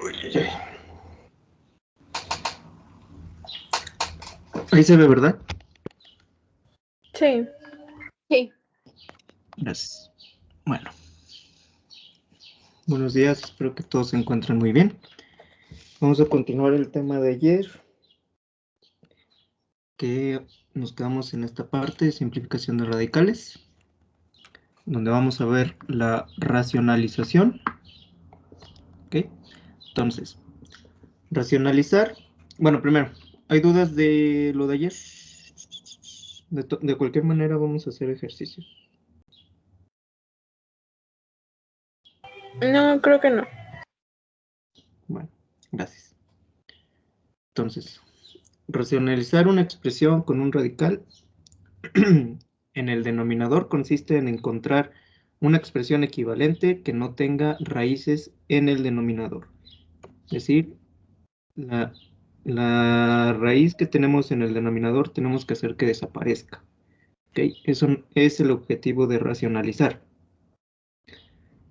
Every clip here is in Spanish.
Uy. Ahí se ve, ¿verdad? Sí. Sí. Gracias. Bueno. Buenos días, espero que todos se encuentren muy bien. Vamos a continuar el tema de ayer, que nos quedamos en esta parte de simplificación de radicales, donde vamos a ver la racionalización. ¿Ok? Entonces, racionalizar. Bueno, primero, ¿hay dudas de lo de ayer? De cualquier manera vamos a hacer ejercicios. No, creo que no. Bueno, gracias. Entonces, racionalizar una expresión con un radical en el denominador consiste en encontrar una expresión equivalente que no tenga raíces en el denominador. Es decir, la raíz que tenemos en el denominador tenemos que hacer que desaparezca. ¿Okay? Eso es el objetivo de racionalizar.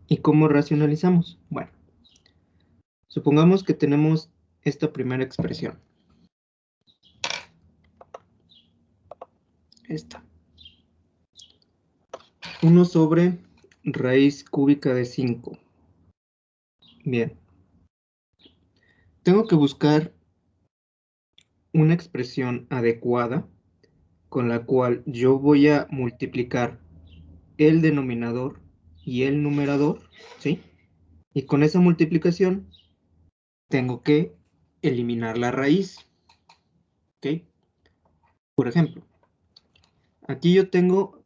¿Y cómo racionalizamos? Bueno, supongamos que tenemos esta primera expresión. Esta. 1 sobre raíz cúbica de 5. Bien. Tengo que buscar una expresión adecuada con la cual yo voy a multiplicar el denominador y el numerador, ¿sí? Y con esa multiplicación tengo que eliminar la raíz, ¿ok? Por ejemplo, aquí yo tengo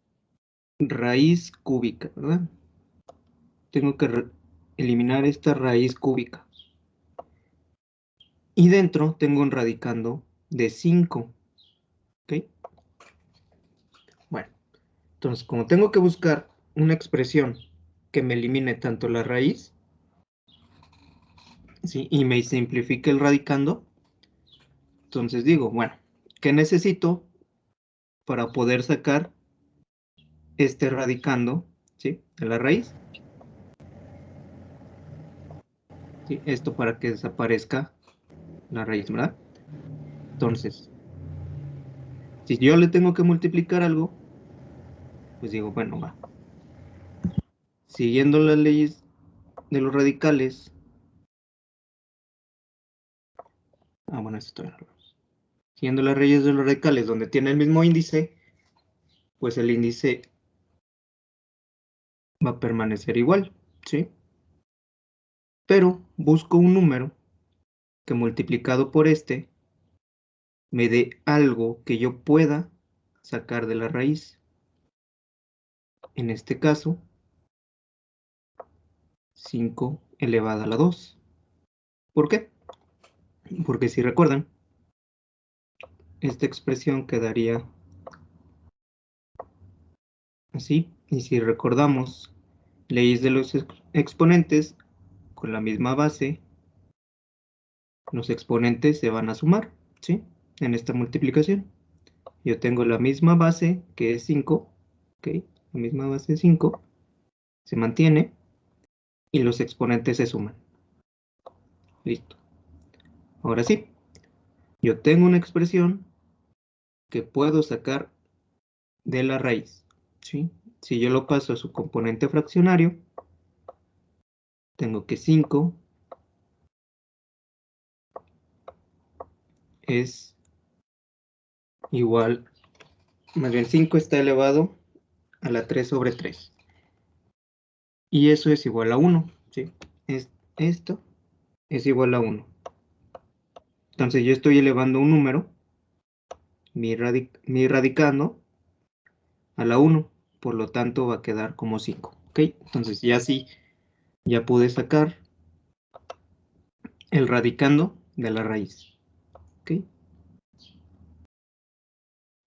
raíz cúbica, ¿verdad? Tengo que eliminar esta raíz cúbica. Y dentro tengo un radicando de 5, ¿ok? Bueno, entonces como tengo que buscar una expresión que me elimine tanto la raíz, ¿sí? Y me simplifique el radicando, entonces digo, bueno, ¿qué necesito para poder sacar este radicando, ¿sí? De la raíz? ¿Sí? Esto para que desaparezca la raíz, ¿verdad? Entonces, si yo le tengo que multiplicar algo, pues digo, bueno, va. Siguiendo las leyes de los radicales. Bueno, esto todavía no. Siguiendo las leyes de los radicales, donde tiene el mismo índice, pues el índice va a permanecer igual, ¿sí? Pero busco un número que multiplicado por este me dé algo que yo pueda sacar de la raíz. En este caso, 5 elevado a la 2. ¿Por qué? Porque si recuerdan, esta expresión quedaría así. Y si recordamos leyes de los exponentes, con la misma base, los exponentes se van a sumar, ¿sí? En esta multiplicación. Yo tengo la misma base, que es 5, ¿ok? La misma base 5 se mantiene y los exponentes se suman. Listo. Ahora sí, yo tengo una expresión que puedo sacar de la raíz, ¿sí? Si yo lo paso a su componente fraccionario, tengo que 5 es igual, más bien 5 está elevado a la 3 sobre 3. Y eso es igual a 1, ¿sí? Esto es igual a 1. Entonces yo estoy elevando un número, mi radicando, a la 1. Por lo tanto va a quedar como 5. ¿Ok? Entonces ya sí, ya pude sacar el radicando de la raíz. ¿Ok?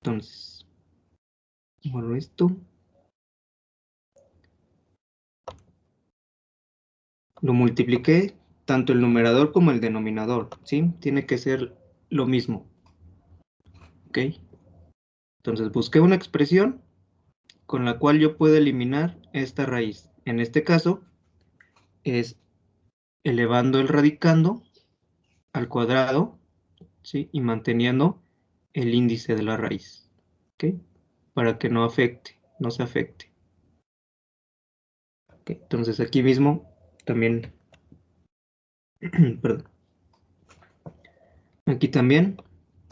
Entonces, bueno, esto lo multipliqué, tanto el numerador como el denominador, ¿sí? Tiene que ser lo mismo. ¿Ok? Entonces busqué una expresión con la cual yo puedo eliminar esta raíz. En este caso es elevando el radicando al cuadrado, ¿sí? Y manteniendo el índice de la raíz, ¿ok? Para que no se afecte. ¿Ok? Entonces aquí mismo también, perdón, aquí también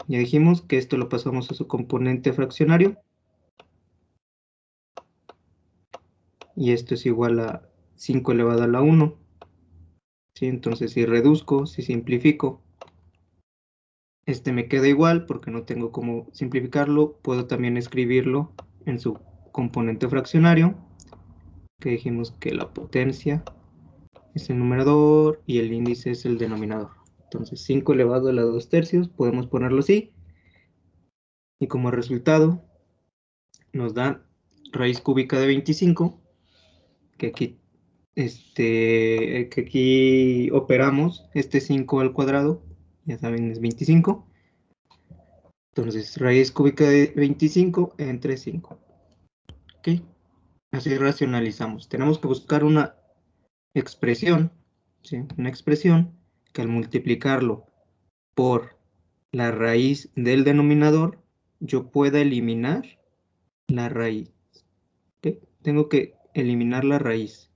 ya dijimos que esto lo pasamos a su componente fraccionario y esto es igual a 5 elevado a la 1, ¿sí? Entonces si reduzco, si simplifico, este me queda igual porque no tengo cómo simplificarlo. Puedo también escribirlo en su componente fraccionario, que dijimos que la potencia es el numerador y el índice es el denominador. Entonces 5 elevado a la 2 tercios, podemos ponerlo así. Y como resultado nos da raíz cúbica de 25, que aquí, que aquí operamos este 5 al cuadrado, ya saben, es 25. Entonces, raíz cúbica de 25 entre 5. ¿Ok? Así racionalizamos. Tenemos que buscar una expresión, ¿sí? Una expresión que al multiplicarlo por la raíz del denominador, yo pueda eliminar la raíz. ¿Ok? Tengo que eliminar la raíz.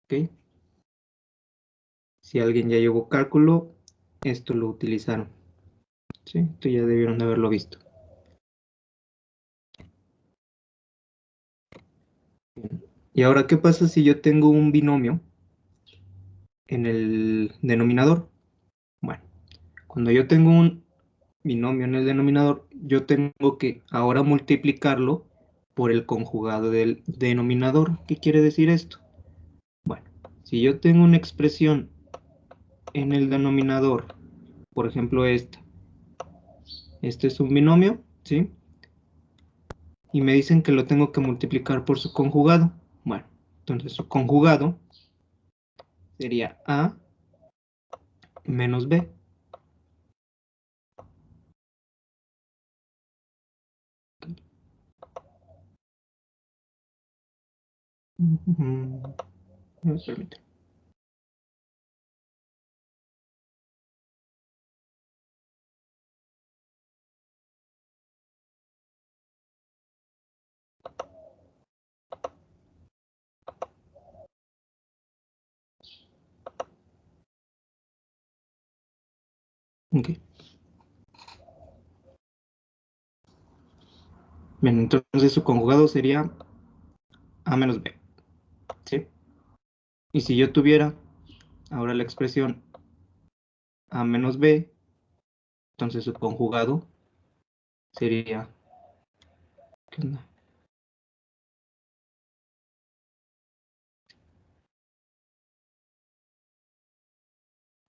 ¿Ok? Si alguien ya llevó cálculo, esto lo utilizaron. ¿Sí? Esto ya debieron de haberlo visto. Y ahora, ¿qué pasa si yo tengo un binomio en el denominador? Bueno, cuando yo tengo un binomio en el denominador, yo tengo que ahora multiplicarlo por el conjugado del denominador. ¿Qué quiere decir esto? Bueno, si yo tengo una expresión en el denominador, por ejemplo este es un binomio, ¿sí? Y me dicen que lo tengo que multiplicar por su conjugado. Bueno, entonces su conjugado sería A menos B. Permítame. Ok. Bien, entonces su conjugado sería A menos B, ¿sí? Y si yo tuviera ahora la expresión A menos B, entonces su conjugado sería... ¿Qué onda?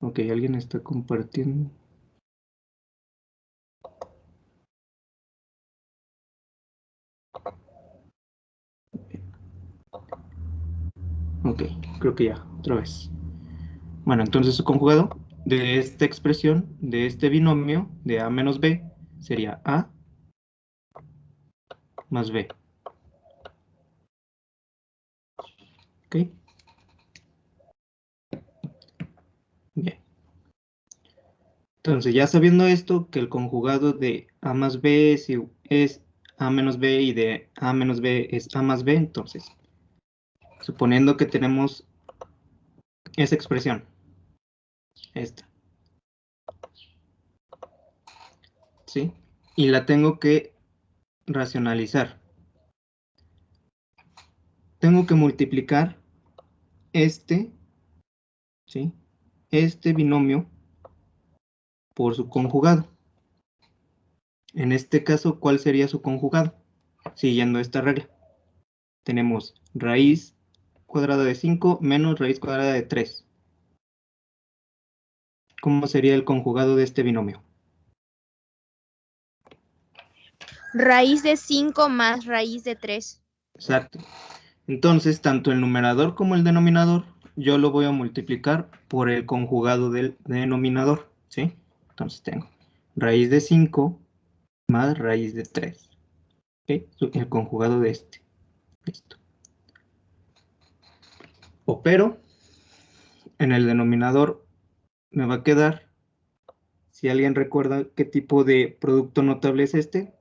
Ok, alguien está compartiendo. Ok, creo que ya, otra vez. Bueno, entonces su conjugado de esta expresión, de este binomio de A menos B, sería A más B. ¿Ok? Bien. Entonces, ya sabiendo esto, que el conjugado de A más B es A menos B y de A menos B es A más B, entonces, suponiendo que tenemos esa expresión, esta, ¿sí? Y la tengo que racionalizar. Tengo que multiplicar este, ¿sí? Este binomio por su conjugado. En este caso, ¿cuál sería su conjugado? Siguiendo esta regla. Tenemos raíz cuadrada de 5 menos raíz cuadrada de 3. ¿Cómo sería el conjugado de este binomio? Raíz de 5 más raíz de 3. Exacto. Entonces, tanto el numerador como el denominador, yo lo voy a multiplicar por el conjugado del denominador, ¿sí? Entonces tengo raíz de 5 más raíz de 3, ¿ok? El conjugado de este. Listo. Opero en el denominador me va a quedar, si alguien recuerda qué tipo de producto notable es este.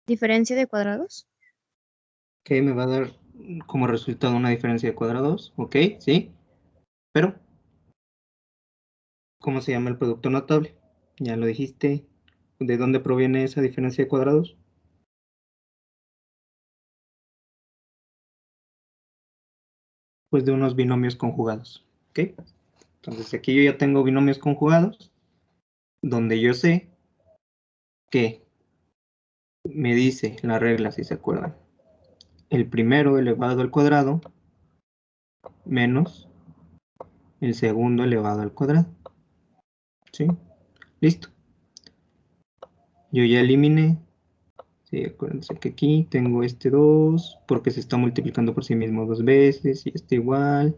¿Diferencia de cuadrados? Que me va a dar como resultado una diferencia de cuadrados, ok, sí, pero ¿cómo se llama el producto notable? Ya lo dijiste, ¿de dónde proviene esa diferencia de cuadrados? Pues de unos binomios conjugados, ok, entonces aquí yo ya tengo binomios conjugados, donde yo sé que me dice la regla, si se acuerdan, el primero elevado al cuadrado menos el segundo elevado al cuadrado. ¿Sí? Listo. Yo ya eliminé. Sí, acuérdense que aquí tengo este 2 porque se está multiplicando por sí mismo 2 veces y este igual.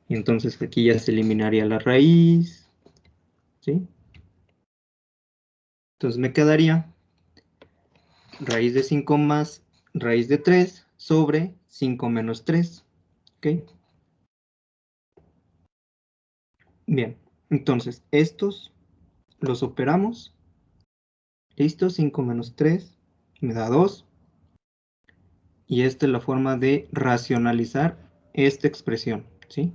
Y entonces aquí ya se eliminaría la raíz. ¿Sí? Entonces me quedaría raíz de 5 más raíz de 3 sobre 5 menos 3. ¿Ok? Bien. Entonces estos los operamos. Listo, 5 menos 3 me da 2. Y esta es la forma de racionalizar esta expresión, ¿sí?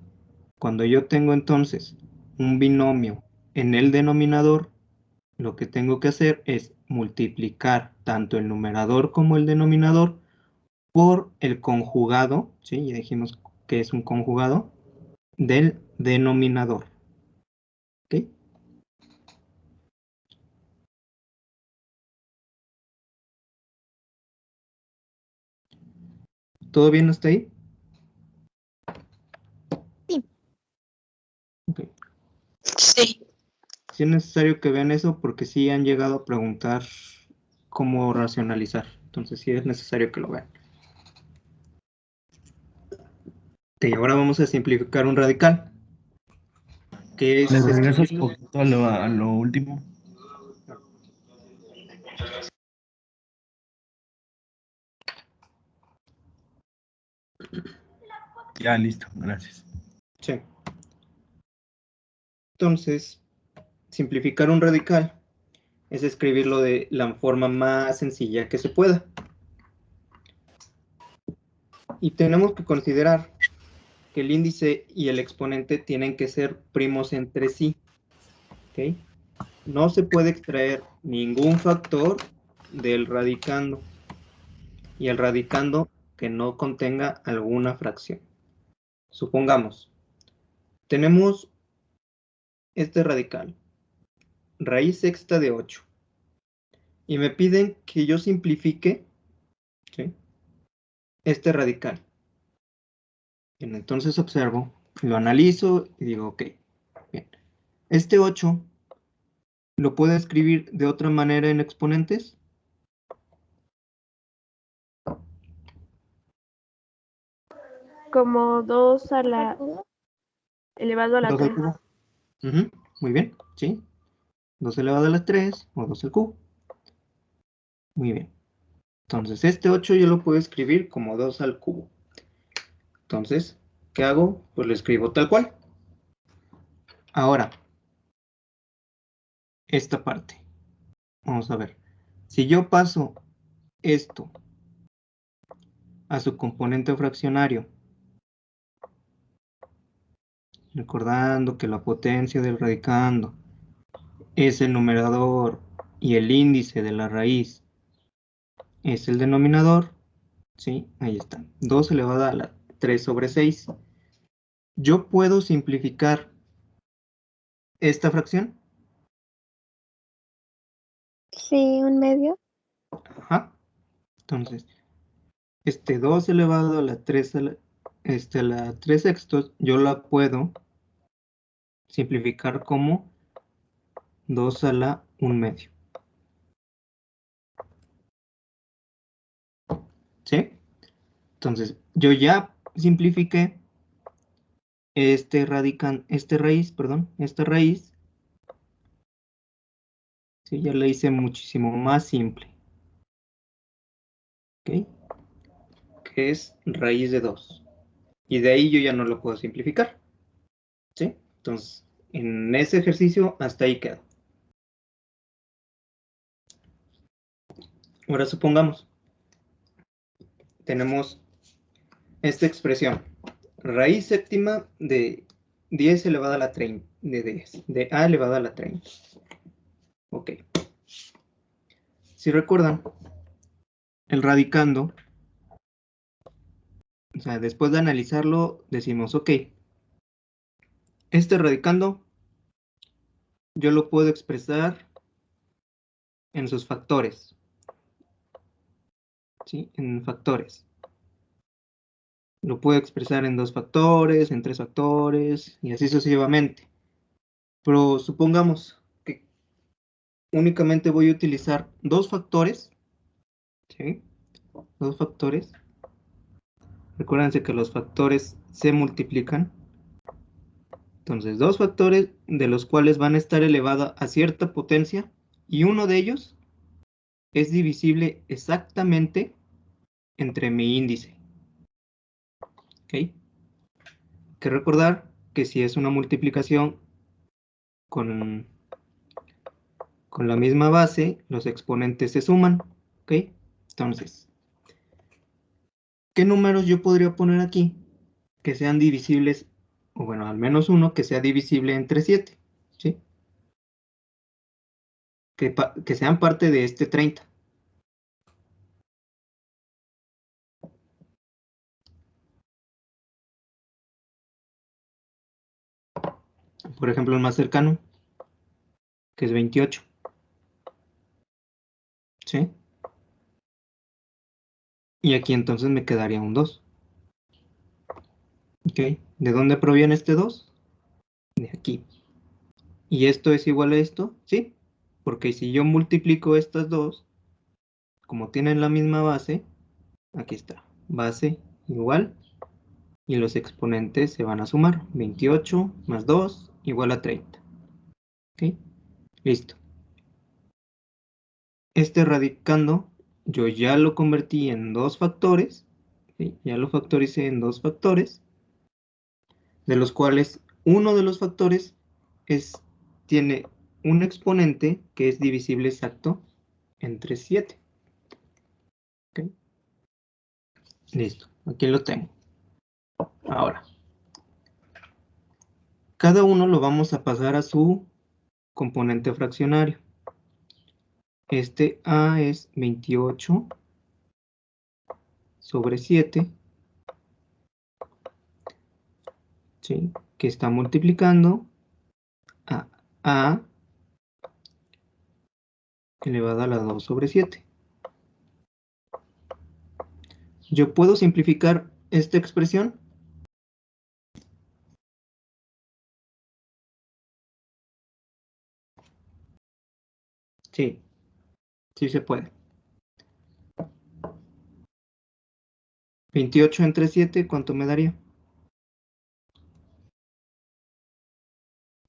Cuando yo tengo entonces un binomio en el denominador, lo que tengo que hacer es multiplicar tanto el numerador como el denominador por el conjugado, ¿sí? Ya dijimos que es un conjugado del denominador, ¿ok? ¿Todo bien hasta ahí? Sí. Okay. Sí. Sí es necesario que vean eso porque sí han llegado a preguntar cómo racionalizar. Entonces sí es necesario que lo vean. Ok, ahora vamos a simplificar un radical. Que es ¿Le regresas escribirlo. poquito a lo último? Ya, listo, gracias. Sí. Entonces, simplificar un radical es escribirlo de la forma más sencilla que se pueda. Y tenemos que considerar que el índice y el exponente tienen que ser primos entre sí. ¿Ok? No se puede extraer ningún factor del radicando. Y el radicando que no contenga alguna fracción. Supongamos, tenemos este radical, raíz sexta de 8. Y me piden que yo simplifique, ¿sí?, este radical. Bien, entonces observo, lo analizo y digo, ok, bien. Este 8 lo puedo escribir de otra manera en exponentes. Como 2 a la elevado a la 2 al 3. cubo. Muy bien, ¿sí? 2 elevado a la 3 o 2 al cubo. Muy bien. Entonces este 8 yo lo puedo escribir como 2 al cubo. Entonces, ¿qué hago? Pues lo escribo tal cual. Ahora, esta parte. Vamos a ver. Si yo paso esto a su componente fraccionario, recordando que la potencia del radicando es el numerador y el índice de la raíz es el denominador, ¿sí? Ahí está. 2 elevado a la 3 sobre 6. Yo puedo simplificar esta fracción. Sí, un medio. Ajá. Entonces, este 2 elevado a la 3 a la 3 sextos, yo la puedo simplificar como 2 a la 1 medio. ¿Sí? Entonces, yo ya simplifiqué esta raíz, ¿sí? Ya la hice muchísimo más simple. ¿ok? Que es raíz de 2. Y de ahí yo ya no lo puedo simplificar, ¿sí? Entonces, en ese ejercicio hasta ahí quedo. Ahora supongamos, tenemos esta expresión, raíz séptima de 10 elevado a la 30, de a elevado a la 30. Ok. Si recuerdan, el radicando, o sea, después de analizarlo, decimos, ok, este radicando yo lo puedo expresar en sus factores, ¿sí? En factores. Lo puedo expresar en 2 factores, en 3 factores, y así sucesivamente. Pero supongamos que únicamente voy a utilizar 2 factores, ¿sí? 2 factores. Recuérdense que los factores se multiplican. Entonces, 2 factores de los cuales van a estar elevados a cierta potencia, y uno de ellos es divisible exactamente entre mi índice. ¿Ok? Hay que recordar que si es una multiplicación con la misma base, los exponentes se suman. ¿Ok? Entonces, ¿qué números yo podría poner aquí que sean divisibles, o bueno, al menos uno que sea divisible entre 7? ¿Sí? Que sean parte de este 30. Por ejemplo, el más cercano, que es 28. ¿Sí? Y aquí entonces me quedaría un 2. ¿Ok? ¿De dónde proviene este 2? De aquí. ¿Y esto es igual a esto? Sí. Porque si yo multiplico estas dos, como tienen la misma base, aquí está. Base igual. Y los exponentes se van a sumar. 28 más 2 igual a 30. ¿Ok? Listo. Este radicando, yo ya lo convertí en 2 factores. ¿Sí? Ya lo factoricé en 2 factores, de los cuales uno de los factores tiene un exponente que es divisible exacto entre 7. ¿Ok? Listo, aquí lo tengo. Ahora, cada uno lo vamos a pasar a su componente fraccionario. Este A es 28 sobre 7, ¿sí? Que está multiplicando a A elevado a la 2 sobre 7. Yo puedo simplificar esta expresión. Sí, sí se puede. 28 entre 7, ¿cuánto me daría?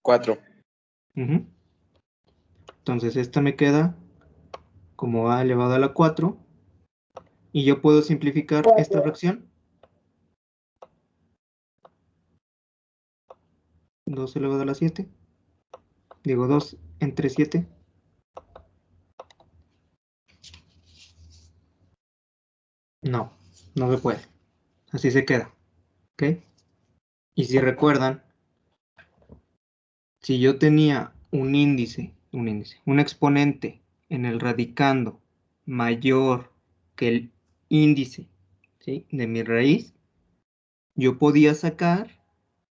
4. Entonces esta me queda como A elevado a la 4. Y yo puedo simplificar esta fracción. 2 elevado a la 7. Digo 2 entre 7. No, no se puede. Así se queda. ¿Ok? Y si recuerdan, si yo tenía un exponente en el radicando mayor que el índice, ¿sí?, de mi raíz, yo podía sacar,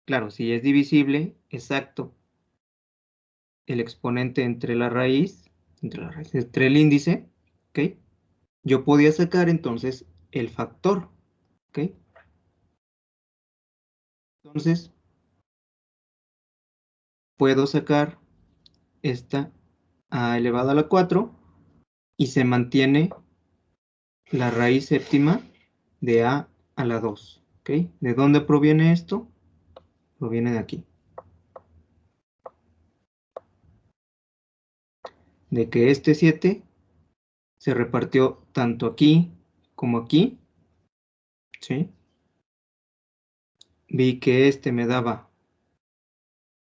claro, si es divisible, exacto, el exponente entre entre el índice, ¿ok? Yo podía sacar entonces el factor, ¿ok? Entonces, puedo sacar esta a elevado a la 4 y se mantiene la raíz séptima de a la 2, ¿ok? ¿De dónde proviene esto? Proviene de aquí. De que este 7 se repartió tanto aquí como aquí, ¿sí? Vi que este me daba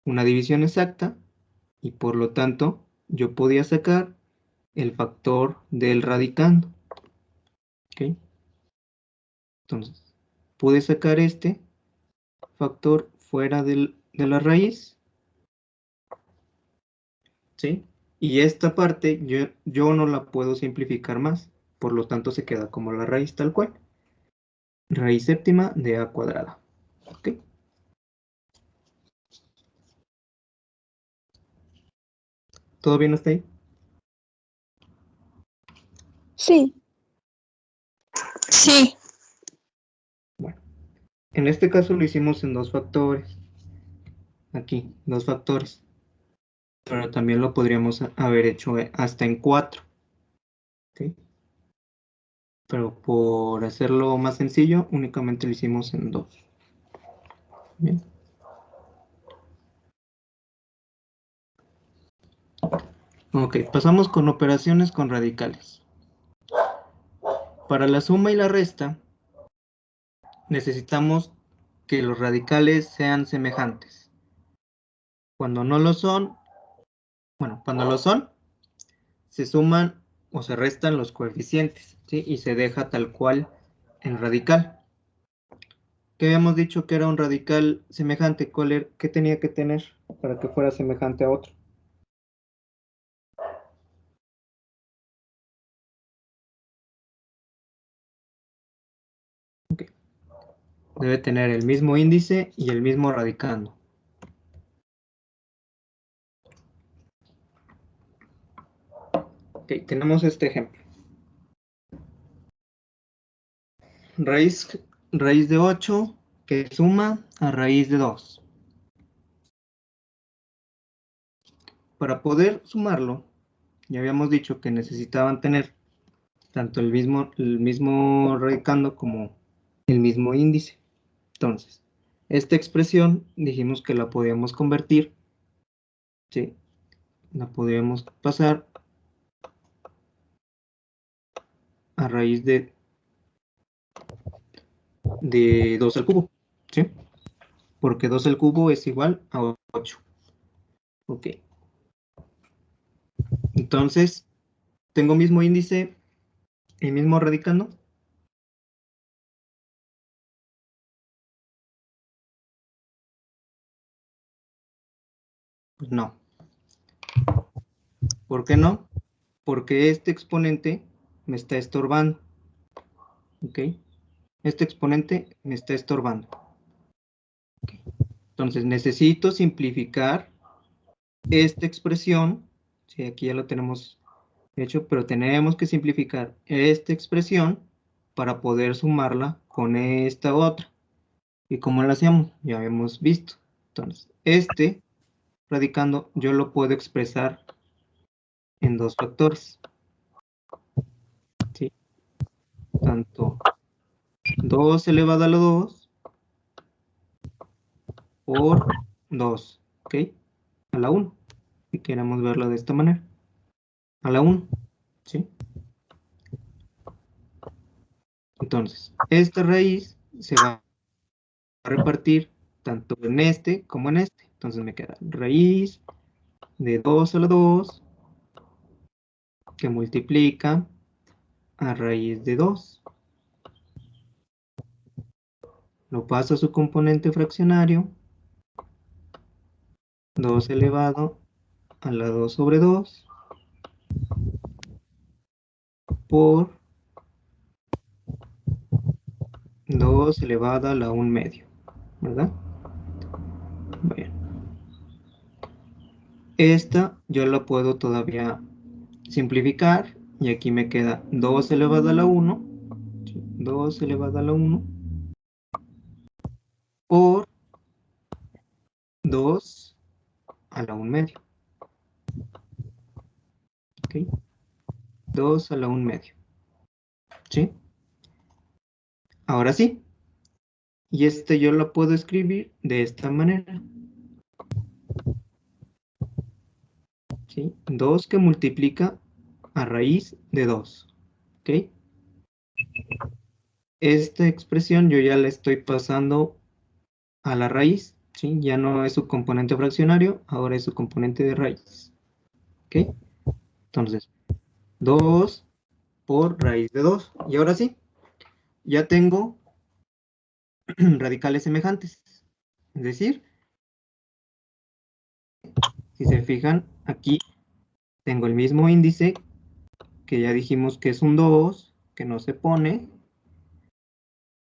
una división exacta y por lo tanto yo podía sacar el factor del radicando, ¿ok? Entonces, pude sacar este factor fuera de la raíz, ¿sí? Y esta parte yo no la puedo simplificar más, por lo tanto se queda como la raíz tal cual. Raíz séptima de a cuadrada, ¿ok? ¿Todo bien hasta ahí? Sí. Sí. Bueno, en este caso lo hicimos en 2 factores. Aquí, 2 factores. Pero también lo podríamos haber hecho hasta en 4. ¿Ok? Pero por hacerlo más sencillo, únicamente lo hicimos en 2. Bien. Ok, pasamos con operaciones con radicales. Para la suma y la resta, necesitamos que los radicales sean semejantes. Cuando no lo son, bueno, cuando lo son, se suman o se restan los coeficientes, ¿sí? Y se deja tal cual en radical. ¿Qué habíamos dicho que era un radical semejante? ¿Qué tenía que tener para que fuera semejante a otro? Okay. Debe tener el mismo índice y el mismo radicando. Ok, tenemos este ejemplo. Raíz de 8 que suma a raíz de 2. Para poder sumarlo, ya habíamos dicho que necesitaban tener tanto el mismo radicando como el mismo índice. Entonces, esta expresión dijimos que la podíamos convertir, ¿sí? La podríamos pasar a raíz de 2 al cubo, ¿sí? Porque 2 al cubo es igual a 8. Ok. Entonces, ¿tengo mismo índice y mismo radicando? Pues no. ¿Por qué no? Porque este exponente me está estorbando. ¿Ok? Este exponente me está estorbando. Okay. Entonces, necesito simplificar esta expresión. Sí, aquí ya lo tenemos hecho, pero tenemos que simplificar esta expresión para poder sumarla con esta otra. ¿Y cómo la hacemos? Ya habíamos visto. Entonces, este radicando yo lo puedo expresar en 2 factores. ¿Sí? Tanto 2 elevado a la 2 por 2, ¿ok? A la 1. Si queremos verlo de esta manera. A la 1, ¿sí? Entonces, esta raíz se va a repartir tanto en este como en este. Entonces me queda raíz de 2 a la 2 que multiplica a raíz de 2. Lo paso a su componente fraccionario. 2 elevado a la 2 sobre 2 por 2 elevado a la 1 medio, ¿verdad? Bueno, esta yo la puedo todavía simplificar y aquí me queda 2 elevado a la 1, 2 elevado a la 1 por 2 a la 1 medio, ¿ok? 2 a la 1 medio, ¿sí? Ahora sí, y este yo lo puedo escribir de esta manera, ¿sí? 2 que multiplica a raíz de 2, ¿ok? esta expresión yo ya la estoy pasando a la raíz, ¿sí? Ya no es su componente fraccionario, ahora es su componente de raíz. ¿Ok? Entonces, 2 por raíz de 2. Y ahora sí, ya tengo radicales semejantes. Es decir, si se fijan, aquí tengo el mismo índice, que ya dijimos que es un 2, que no se pone,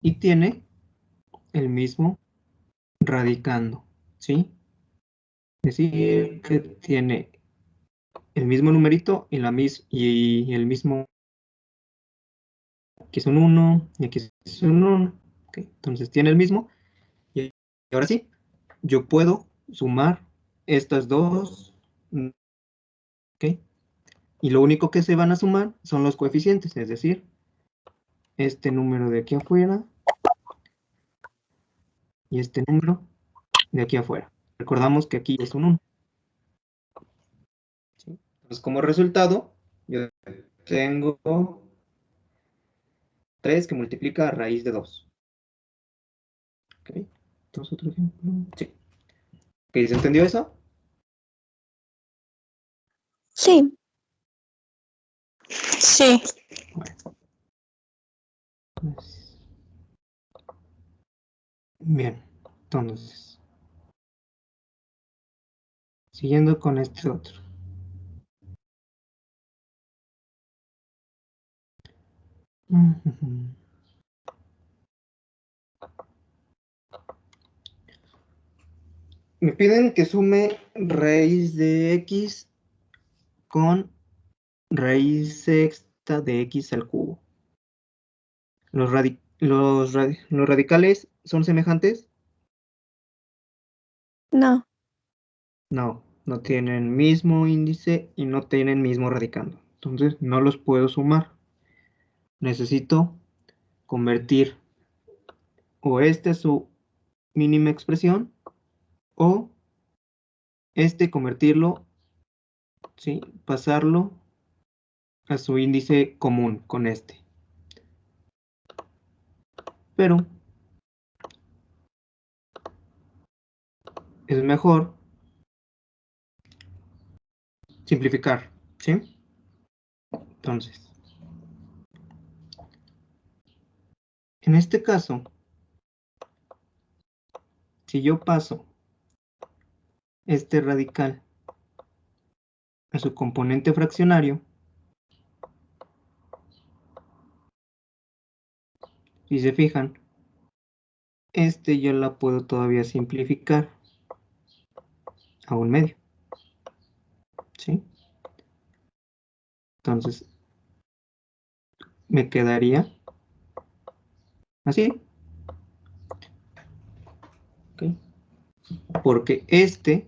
y tiene el mismo radicando, ¿sí? Es decir, que tiene el mismo numerito y el mismo, aquí es un 1 y aquí es un 1. ¿Okay? Entonces tiene el mismo. Y ahora sí, yo puedo sumar estas dos. ¿Okay? Y lo único que se van a sumar son los coeficientes, es decir, este número de aquí afuera y este número de aquí afuera. Recordamos que aquí es un 1. ¿Sí? Entonces, como resultado, yo tengo 3 que multiplica a raíz de 2. ¿Ok? Entonces, otro ejemplo. Sí. ¿Ok? ¿Se entendió eso? Sí. Sí. Bueno. Pues, bien. Entonces, siguiendo con este otro. Me piden que sume raíz de x con raíz sexta de x al cubo. ¿Los radicales son semejantes? No. No, no tienen mismo índice y no tienen mismo radicando. Entonces no los puedo sumar. Necesito convertir o esta es su mínima expresión o convertirlo, ¿sí? Pasarlo a su índice común con este. Pero es mejor simplificar, ¿sí? Entonces, en este caso, si yo paso este radical a su componente fraccionario, si se fijan, yo la puedo todavía simplificar a un medio, ¿sí? Entonces, me quedaría así, ¿ok? Porque esta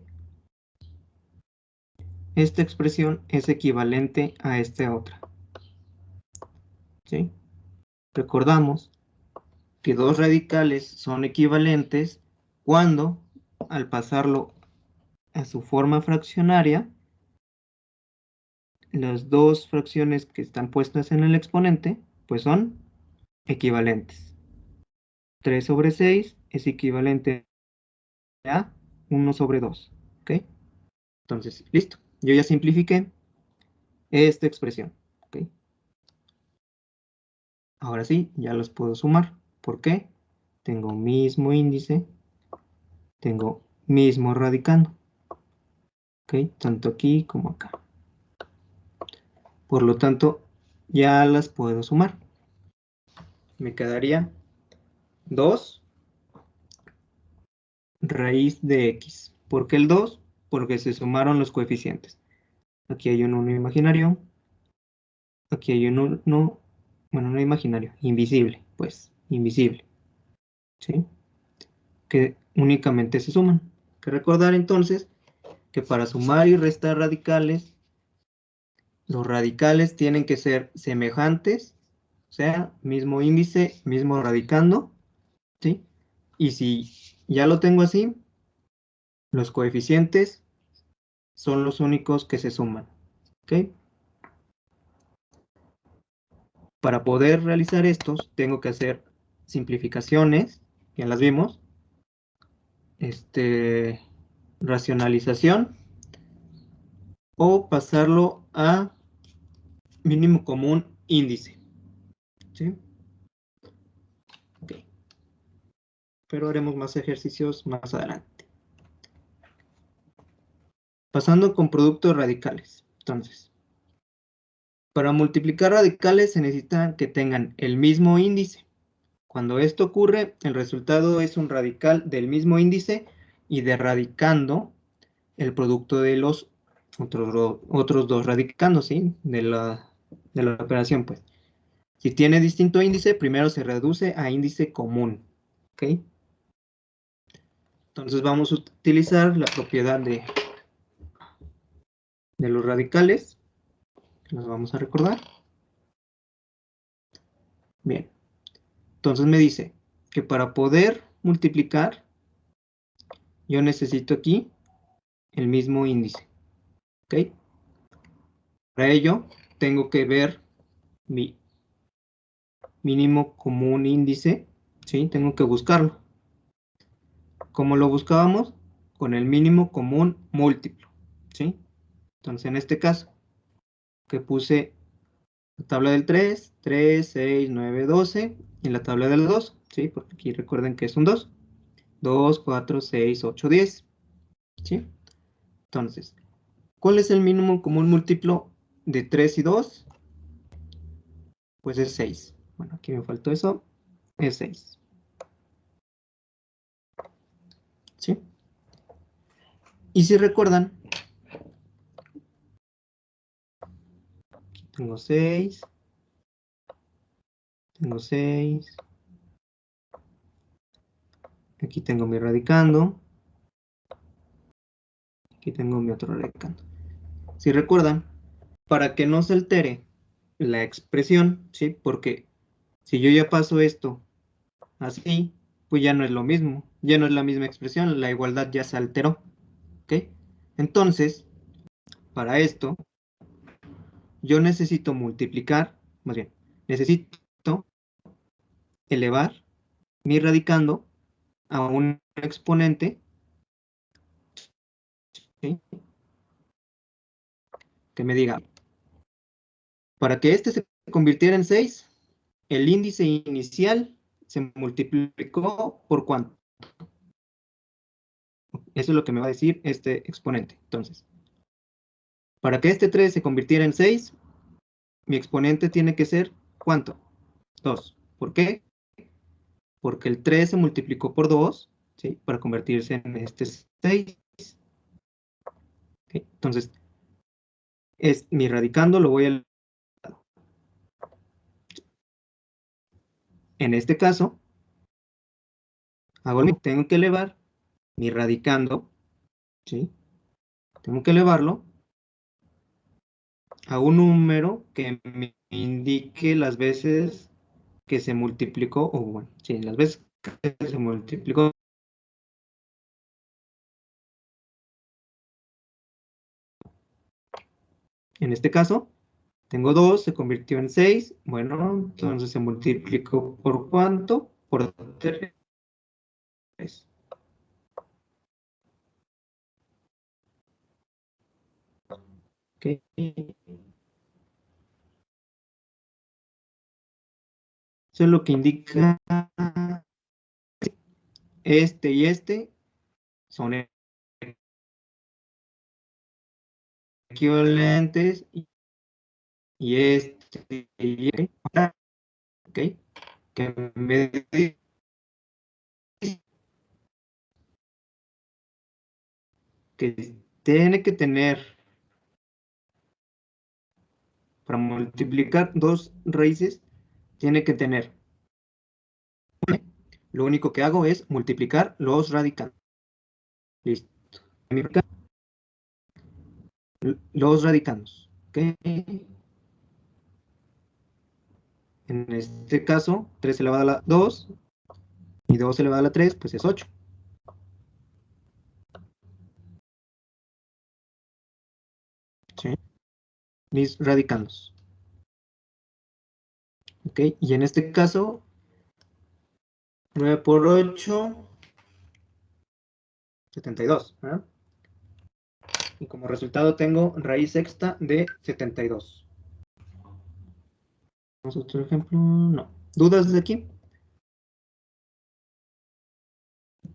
expresión es equivalente a esta otra, ¿sí? Recordamos que dos radicales son equivalentes cuando, al pasarlo a su forma fraccionaria, las dos fracciones que están puestas en el exponente, pues son equivalentes. 3 sobre 6 es equivalente a 1 sobre 2, ¿ok? Entonces, listo. Yo ya simplifiqué esta expresión, ¿ok? Ahora sí, ya los puedo sumar. ¿Por qué? Tengo mismo índice, tengo mismo radicando, ¿ok? Tanto aquí como acá. Por lo tanto, ya las puedo sumar. Me quedaría 2 raíz de x. ¿Por qué el 2? Porque se sumaron los coeficientes. Aquí hay un 1 imaginario. Aquí hay un 1, bueno, no imaginario, invisible, pues, invisible. ¿Sí? Que únicamente se suman. Hay que recordar entonces que para sumar y restar radicales, los radicales tienen que ser semejantes, o sea, mismo índice, mismo radicando, ¿sí? Y si ya lo tengo así, los coeficientes son los únicos que se suman, ¿ok? Para poder realizar estos, tengo que hacer simplificaciones, ya las vimos, racionalización, o pasarlo a mínimo común índice, ¿sí? Ok. Pero haremos más ejercicios más adelante. Pasando con productos radicales. Entonces, para multiplicar radicales se necesita que tengan el mismo índice. Cuando esto ocurre, el resultado es un radical del mismo índice y de radicando el producto de los otros dos radicandos, ¿sí? De la operación, pues. Si tiene distinto índice, primero se reduce a índice común, ¿ok? Entonces vamos a utilizar la propiedad de los radicales. Los vamos a recordar. Bien. Entonces me dice que para poder multiplicar, yo necesito aquí el mismo índice, ¿ok? Para ello, tengo que ver mi mínimo común índice, ¿sí? Tengo que buscarlo. ¿Cómo lo buscábamos? Con el mínimo común múltiplo, ¿sí? Entonces, en este caso, que puse la tabla del 3, 3, 6, 9, 12, y la tabla del 2, ¿sí? Porque aquí recuerden que es un 2. 2, 4, 6, 8, 10, ¿sí? Entonces, ¿cuál es el mínimo común múltiplo de 3 y 2? Pues es 6. Bueno, aquí me faltó eso. Es 6. ¿Sí? Y si recuerdan, tengo 6. Tengo 6. Aquí tengo mi radicando. Aquí tengo mi otro radicando. Si recuerdan, para que no se altere la expresión, ¿sí? Porque si yo ya paso esto así, pues ya no es lo mismo. Ya no es la misma expresión. La igualdad ya se alteró. ¿Ok? Entonces, para esto, yo necesito multiplicar, más bien, necesito elevar mi radicando a un exponente, ¿sí? Que me diga, para que este se convirtiera en 6, el índice inicial se multiplicó por ¿cuánto? Eso es lo que me va a decir este exponente. Entonces, para que este 3 se convirtiera en 6, mi exponente tiene que ser ¿cuánto? 2. ¿Por qué? Porque el 3 se multiplicó por 2, ¿sí? Para convertirse en este 6. ¿Okay? Entonces, mi radicando lo voy a... En este caso, tengo que elevar mi radicando, ¿sí? Tengo que elevarlo a un número que me indique las veces que se multiplicó, o bueno, sí, las veces que se multiplicó. En este caso, tengo 2, se convirtió en 6, bueno, entonces se multiplicó por ¿cuánto? Por 3. Okay. Eso es lo que indica este y este son equivalentes y este y este, ¿ok? Que me dice que tiene que tener, para multiplicar dos raíces, tiene que tener, lo único que hago es multiplicar los radicandos. Listo. Los radicandos, ¿ok? En este caso, 3 elevado a la 2 y 2 elevado a la 3, pues es 8. ¿Sí? Mis radicandos. ¿Ok? Y en este caso, 9 por 8, 72, ¿verdad? Y como resultado tengo raíz sexta de 72. ¿Vamos a otro ejemplo? No. ¿Dudas desde aquí?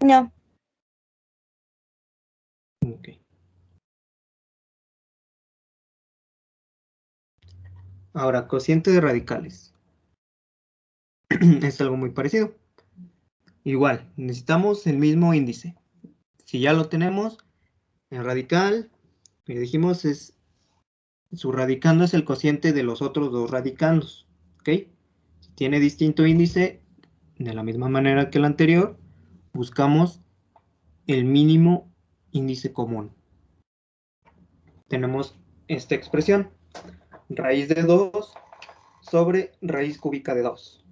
No. Ok. Ahora, cociente de radicales. Es algo muy parecido. Igual, necesitamos el mismo índice. Si ya lo tenemos, el radical, que dijimos es, su radicando es el cociente de los otros dos radicandos. ¿Ok? Si tiene distinto índice, de la misma manera que el anterior, buscamos el mínimo índice común. Tenemos esta expresión, raíz de 2 sobre raíz cúbica de 2.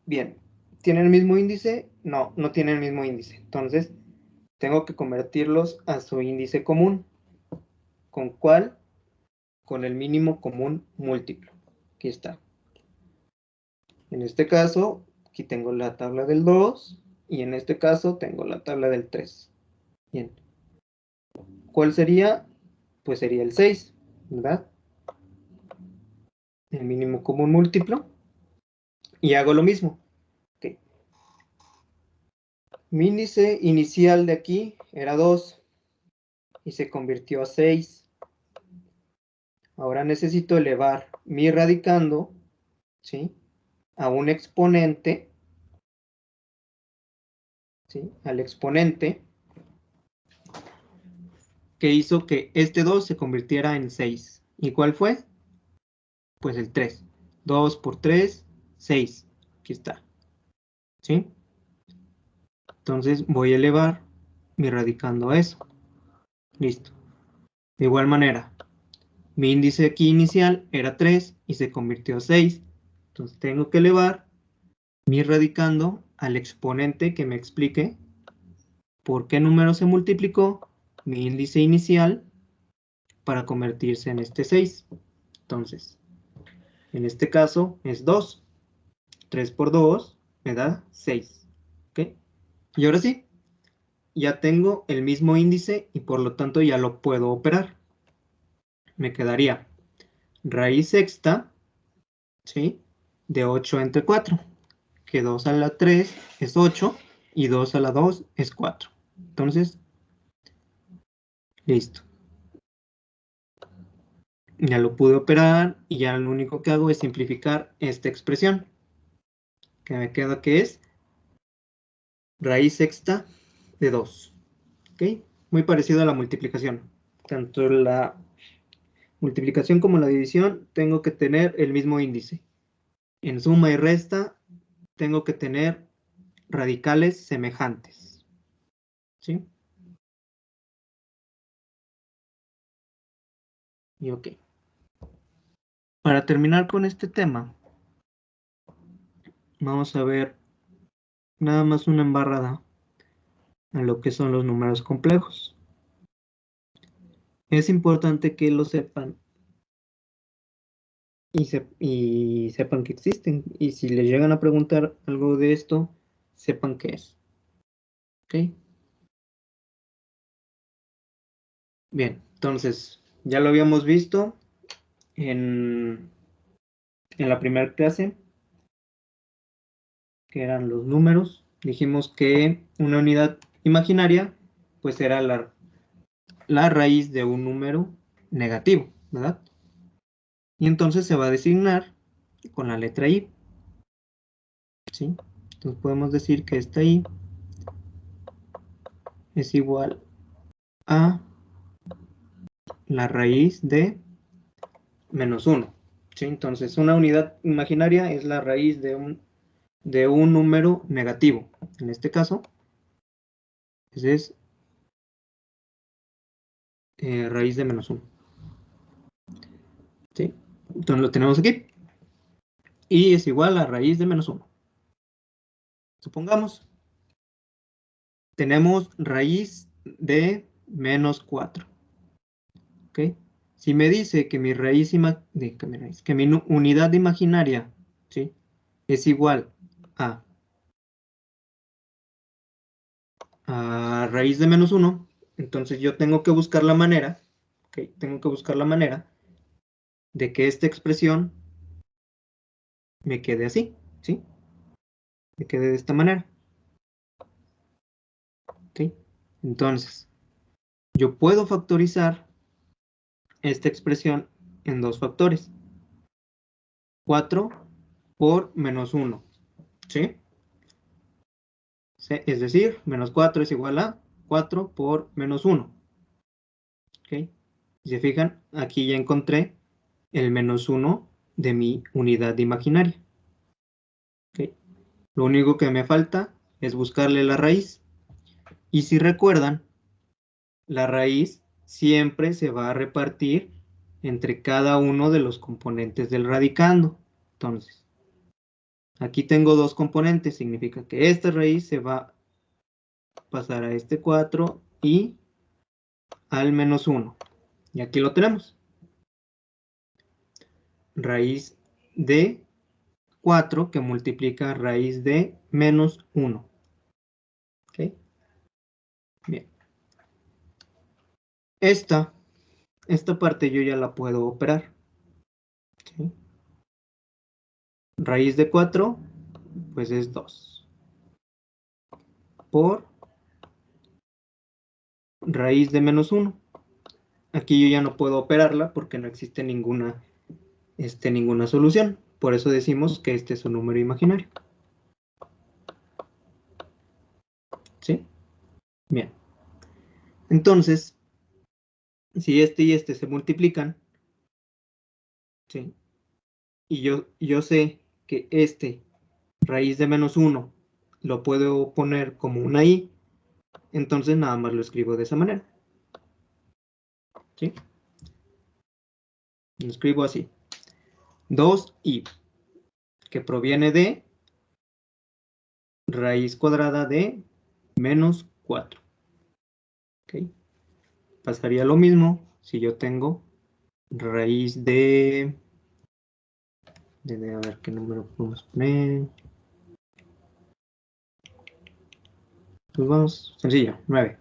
Bien, ¿tienen el mismo índice? No, no tienen el mismo índice. Entonces, tengo que convertirlos a su índice común. ¿Con cuál? Con el mínimo común múltiplo. Aquí está. En este caso, aquí tengo la tabla del 2 y en este caso tengo la tabla del 3. Bien. ¿Cuál sería? Pues sería el 6, ¿verdad? El mínimo común múltiplo. Y hago lo mismo. Okay. Mi índice inicial de aquí era 2 y se convirtió a 6. Ahora necesito elevar mi radicando, ¿sí?, a un exponente, ¿sí?, al exponente que hizo que este 2 se convirtiera en 6. ¿Y cuál fue? Pues el 3. 2 por 3, 6. Aquí está. ¿Sí? Entonces voy a elevar mi radicando a eso. Listo. De igual manera, mi índice aquí inicial era 3 y se convirtió a 6. Entonces tengo que elevar mi radicando al exponente que me explique por qué número se multiplicó mi índice inicial para convertirse en este 6. Entonces, en este caso es 2. 3 por 2 me da 6. ¿Ok? Y ahora sí, ya tengo el mismo índice y por lo tanto ya lo puedo operar. Me quedaría raíz sexta, ¿sí?, de 8 entre 4. Que 2 a la 3 es 8 y 2 a la 2 es 4. Entonces, listo. Ya lo pude operar y ya lo único que hago es simplificar esta expresión. Que me queda que es raíz sexta de 2. ¿Ok? Muy parecido a la multiplicación. Tanto la multiplicación como la división tengo que tener el mismo índice. En suma y resta tengo que tener radicales semejantes. ¿Sí? Y ok. Para terminar con este tema, vamos a ver nada más una embarrada a lo que son los números complejos. Es importante que lo sepan y sepan que existen. Y si les llegan a preguntar algo de esto, sepan qué es. ¿Ok? Bien, entonces, ya lo habíamos visto en la primera clase, que eran los números. Dijimos que una unidad imaginaria, pues era la raíz de un número negativo, ¿verdad? Y entonces se va a designar con la letra I. ¿Sí? Entonces podemos decir que esta I es igual a la raíz de menos 1. ¿Sí? Entonces una unidad imaginaria es la raíz de un número negativo. En este caso, es raíz de menos 1. ¿Sí? Entonces lo tenemos aquí. Y es igual a raíz de menos 1. Supongamos, tenemos raíz de menos 4. ¿Ok? Si me dice que mi unidad imaginaria ¿sí? Es igual a raíz de menos 1, entonces yo tengo que buscar la manera, ¿ok? Tengo que buscar la manera de que esta expresión me quede así, ¿sí? Me quede de esta manera. ¿Ok? Entonces, yo puedo factorizar esta expresión en dos factores. 4 por menos 1, ¿sí? Es decir, menos 4 es igual a 4 por menos 1. ¿Ok? Si se fijan, aquí ya encontré el menos 1 de mi unidad imaginaria. ¿Ok? Lo único que me falta es buscarle la raíz. Y si recuerdan, la raíz siempre se va a repartir entre cada uno de los componentes del radicando. Entonces, aquí tengo dos componentes, significa que esta raíz se va a pasar a este 4 y al menos 1. Y aquí lo tenemos. Raíz de 4 que multiplica raíz de menos 1. ¿Ok? Bien. Esta parte yo ya la puedo operar. ¿Sí? Raíz de 4, pues es 2. Por raíz de menos 1. Aquí yo ya no puedo operarla porque no existe ninguna solución. Por eso decimos que este es un número imaginario. ¿Sí? Bien. Entonces, si este y este se multiplican, ¿sí? Y yo sé que este raíz de menos 1 lo puedo poner como una i, entonces nada más lo escribo de esa manera. ¿Sí? Lo escribo así. 2i, que proviene de raíz cuadrada de menos 4. ¿Ok? Pasaría lo mismo si yo tengo raíz de a ver qué número podemos poner. Pues vamos, sencillo, 9.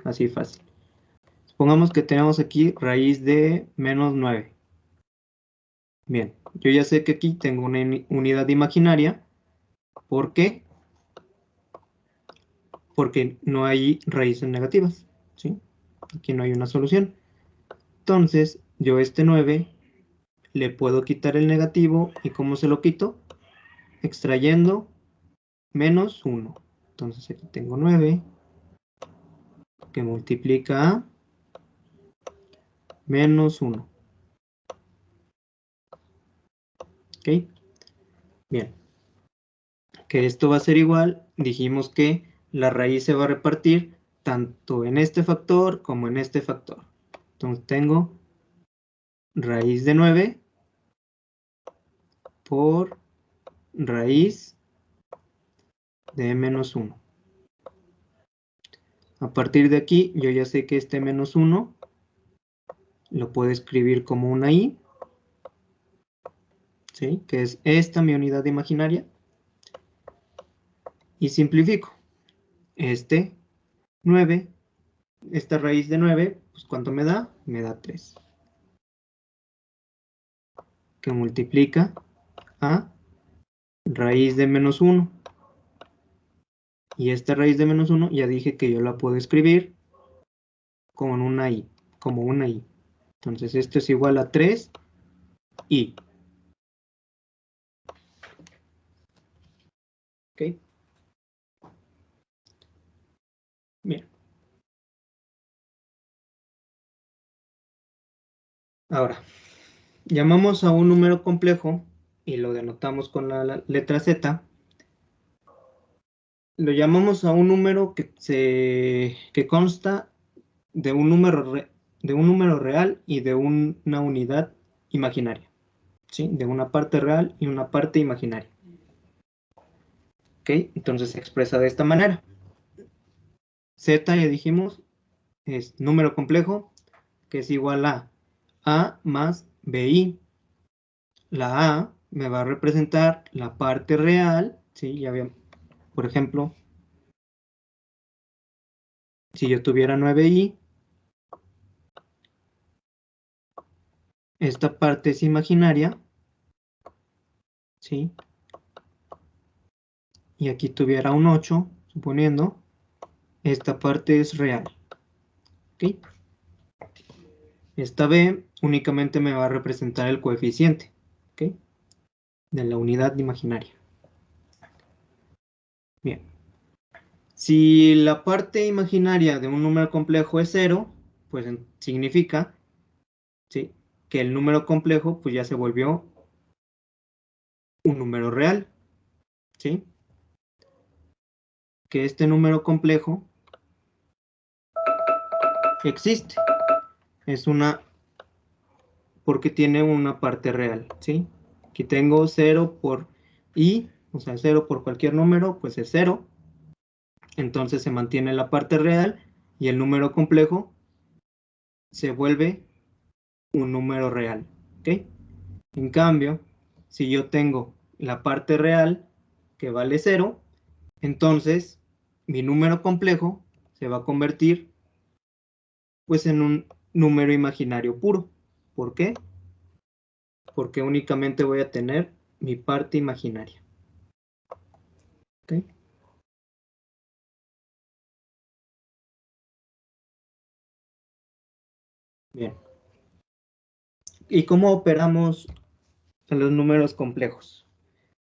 Así fácil. Supongamos que tenemos aquí raíz de menos 9. Bien, yo ya sé que aquí tengo una unidad imaginaria. ¿Por qué? Porque no hay raíces negativas, ¿sí? Aquí no hay una solución. Entonces, yo este 9 le puedo quitar el negativo. ¿Y cómo se lo quito? Extrayendo menos 1. Entonces aquí tengo 9 que multiplica a menos 1. ¿Ok? Bien. Que esto va a ser igual. Dijimos que la raíz se va a repartir tanto en este factor como en este factor. Entonces tengo raíz de 9 por raíz de menos 1. A partir de aquí, yo ya sé que este menos 1 lo puedo escribir como una i, ¿sí? Que es esta mi unidad imaginaria. Y simplifico. Este 9, esta raíz de 9, pues ¿cuánto me da? Me da 3. Que multiplica a raíz de menos 1. Y esta raíz de menos 1 ya dije que yo la puedo escribir con una i, como una i. Entonces esto es igual a 3i. ¿Ok? Bien. Ahora, llamamos a un número complejo y lo denotamos con la letra Z. Lo llamamos a un número que consta de un número real y de una unidad imaginaria. ¿Sí? De una parte real y una parte imaginaria. ¿Ok? Entonces se expresa de esta manera. Z, ya dijimos, es número complejo, que es igual a más BI. La A me va a representar la parte real, ¿sí? Ya bien, por ejemplo, si yo tuviera 9i, esta parte es imaginaria, ¿sí? Y aquí tuviera un 8, suponiendo, esta parte es real, ¿ok? Esta b únicamente me va a representar el coeficiente, ¿ok? De la unidad imaginaria. Bien. Si la parte imaginaria de un número complejo es 0, pues significa, ¿sí?, que el número complejo pues ya se volvió un número real, ¿sí? Que este número complejo existe. Es una, porque tiene una parte real, ¿sí? Aquí tengo 0 por i, o sea, 0 por cualquier número, pues es 0. Entonces se mantiene la parte real y el número complejo se vuelve un número real, ¿ok? En cambio, si yo tengo la parte real que vale 0, entonces mi número complejo se va a convertir pues en un número imaginario puro. ¿Por qué? Porque únicamente voy a tener mi parte imaginaria. ¿Ok? Bien. ¿Y cómo operamos en los números complejos?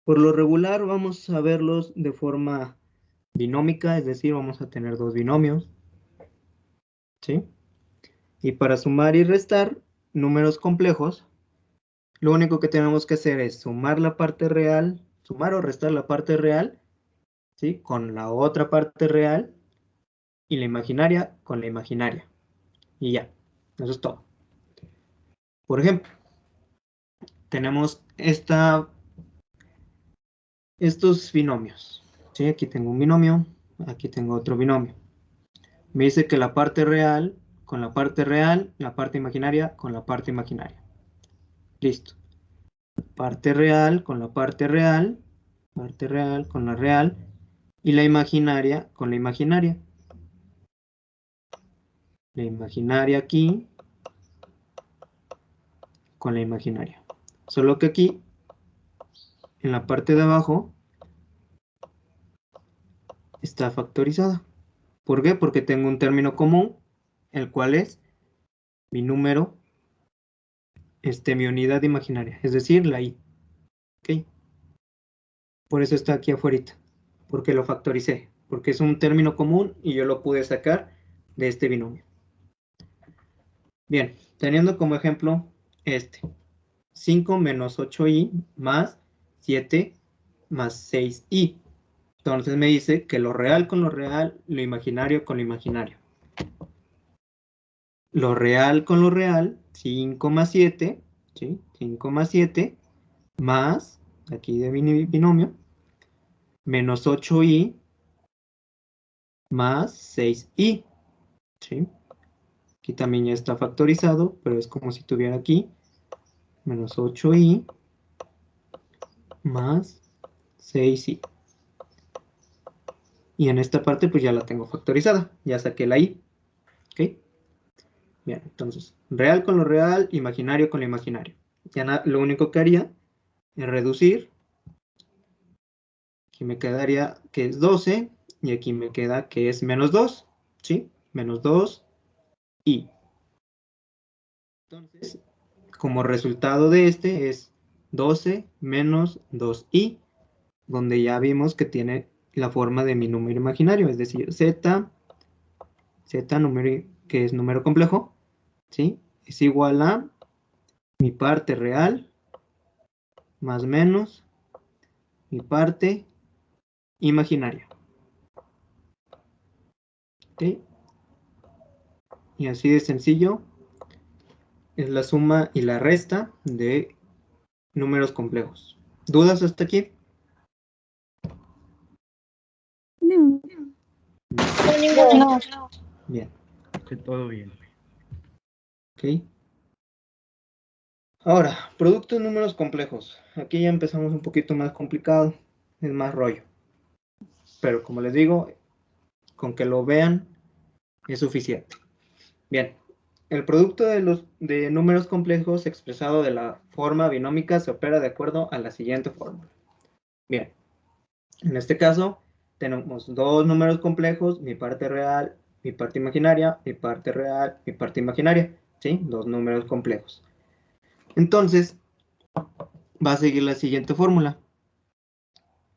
Por lo regular vamos a verlos de forma binómica, es decir, vamos a tener dos binomios, ¿sí? Y para sumar y restar números complejos, lo único que tenemos que hacer es sumar la parte real, sumar o restar la parte real, ¿sí?, con la otra parte real y la imaginaria con la imaginaria. Y ya, eso es todo. Por ejemplo, tenemos estos binomios, ¿sí? Aquí tengo un binomio, aquí tengo otro binomio. Me dice que la parte real con la parte real, la parte imaginaria con la parte imaginaria. Listo. Parte real con la parte real con la real, y la imaginaria con la imaginaria. La imaginaria aquí con la imaginaria. Solo que aquí, en la parte de abajo, está factorizada. ¿Por qué? Porque tengo un término común, el cual es mi número, mi unidad imaginaria, es decir, la i. ¿Ok? Por eso está aquí afuera, porque lo factoricé, porque es un término común y yo lo pude sacar de este binomio. Bien, teniendo como ejemplo 5 menos 8i más 7 más 6i. Entonces me dice que lo real con lo real, lo imaginario con lo imaginario. Lo real con lo real, 5 más 7, ¿sí? 5 más 7 más, aquí de mi binomio, menos 8i más 6i, ¿sí? Aquí también ya está factorizado, pero es como si tuviera aquí menos 8i más 6i. Y en esta parte pues ya la tengo factorizada, ya saqué la i. ¿Ok? Bien, entonces, real con lo real, imaginario con lo imaginario. Ya lo único que haría es reducir. Aquí me quedaría que es 12 y aquí me queda que es menos 2, ¿sí? Menos 2i. Entonces, como resultado de este es 12 menos 2i, donde ya vimos que tiene la forma de mi número imaginario, es decir, z número, que es número complejo, ¿sí? Es igual a mi parte real más menos mi parte imaginaria. ¿Ok? Y así de sencillo es la suma y la resta de números complejos. ¿Dudas hasta aquí? No. No. Bien. Que todo bien. ¿Ok? Ahora, producto de números complejos. Aquí ya empezamos un poquito más complicado, es más rollo. Pero como les digo, con que lo vean es suficiente. Bien, el producto de números complejos expresado de la forma binómica se opera de acuerdo a la siguiente fórmula. Bien, en este caso tenemos dos números complejos, mi parte real, mi parte imaginaria, mi parte real, mi parte imaginaria, ¿sí? Dos números complejos. Entonces, va a seguir la siguiente fórmula.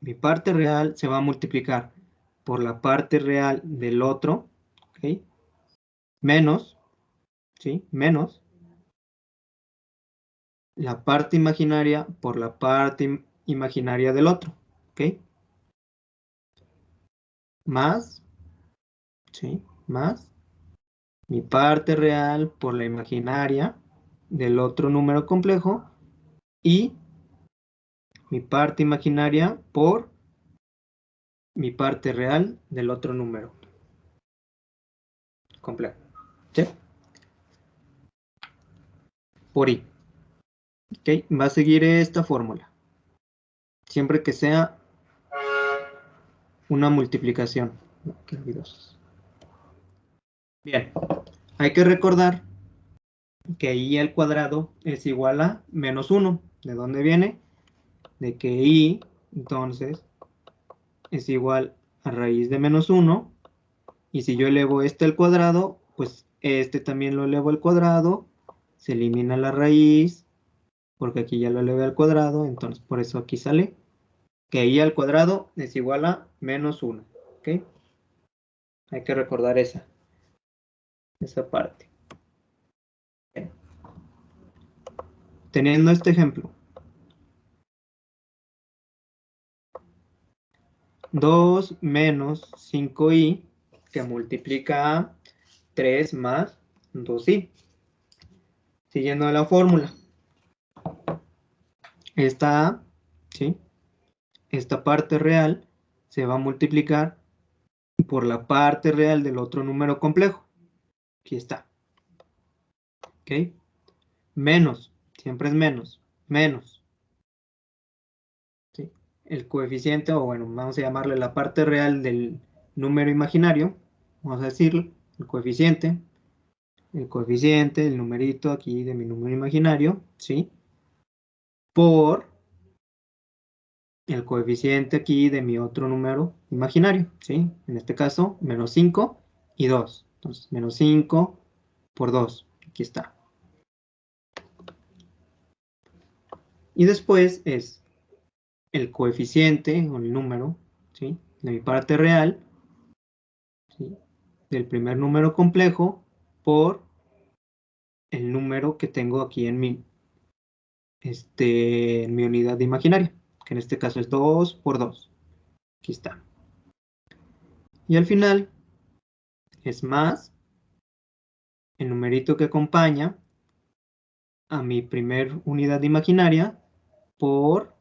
Mi parte real se va a multiplicar por la parte real del otro, ¿ok? Menos, ¿sí? Menos la parte imaginaria por la parte imaginaria del otro, ¿ok? Más, ¿sí? Más mi parte real por la imaginaria del otro número complejo y mi parte imaginaria por mi parte real del otro número complejo, ¿sí? Por I. ¿Ok? Va a seguir esta fórmula. Siempre que sea una multiplicación. Qué olvidosos. Bien, hay que recordar que I al cuadrado es igual a menos 1. ¿De dónde viene? De que I, entonces, es igual a raíz de menos 1. Y si yo elevo este al cuadrado, pues este también lo elevo al cuadrado. Se elimina la raíz, porque aquí ya lo elevé al cuadrado. Entonces, por eso aquí sale que I al cuadrado es igual a menos 1. ¿Ok? Hay que recordar esa parte. Bien. Teniendo este ejemplo, 2 menos 5i que multiplica a 3 más 2i. Siguiendo la fórmula. Esta, ¿sí? Esta parte real se va a multiplicar por la parte real del otro número complejo. Aquí está. ¿Ok? Menos, siempre es menos, menos. ¿Sí? El coeficiente, o bueno, vamos a llamarle la parte real del número imaginario. Vamos a decirlo, el coeficiente, el numerito aquí de mi número imaginario, ¿sí? Por el coeficiente aquí de mi otro número imaginario, ¿sí? En este caso, menos 5 y 2. Entonces, menos 5 por 2. Aquí está. Y después es el coeficiente o el número, ¿sí? De mi parte real, ¿sí? Del primer número complejo por el número que tengo aquí en mi unidad imaginaria, que en este caso es 2 por 2. Aquí está. Y al final es más el numerito que acompaña a mi primer unidad imaginaria por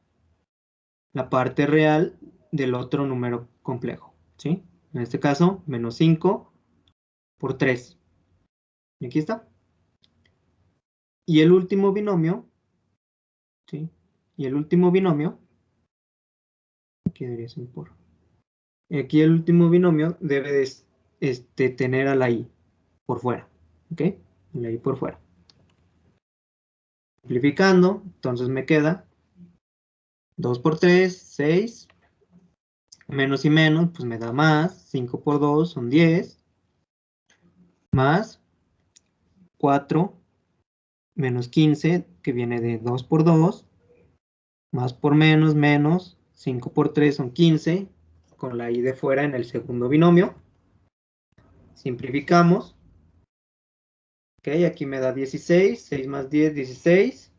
la parte real del otro número complejo, ¿sí? En este caso, menos 5 por 3. Y aquí está. Y el último binomio, ¿sí? Y el último binomio, aquí debería ser por. Aquí el último binomio debe de, tener a la i por fuera, ¿ok? La i por fuera. Simplificando, entonces me queda 2 por 3, 6. Menos y menos, pues me da más. 5 por 2 son 10. Más 4 menos 15, que viene de 2 por 2. Más por menos. 5 por 3 son 15. Con la i de fuera en el segundo binomio. Simplificamos. Ok, aquí me da 16. 6 más 10, 16.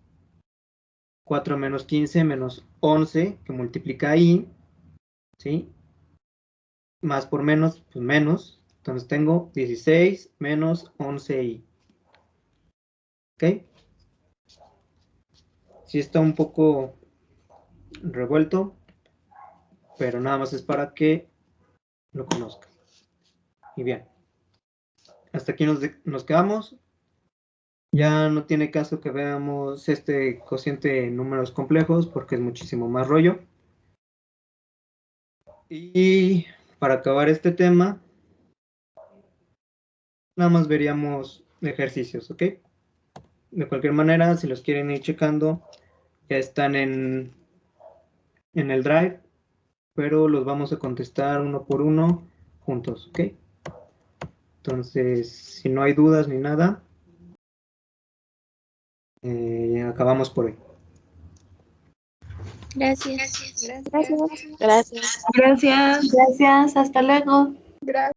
4 menos 15 menos 11, que multiplica i. ¿Sí? Más por menos, pues menos. Entonces tengo 16 menos 11i. ¿Ok? Sí está un poco revuelto, pero nada más es para que lo conozcan. Y bien, hasta aquí nos quedamos. Ya no tiene caso que veamos este cociente en números complejos porque es muchísimo más rollo. Y para acabar este tema, nada más veríamos ejercicios, ¿ok? De cualquier manera, si los quieren ir checando, ya están en el Drive, pero los vamos a contestar uno por uno juntos, ¿ok? Entonces, si no hay dudas ni nada, acabamos por hoy. Gracias. Gracias. Gracias. Gracias. Hasta luego. Gracias.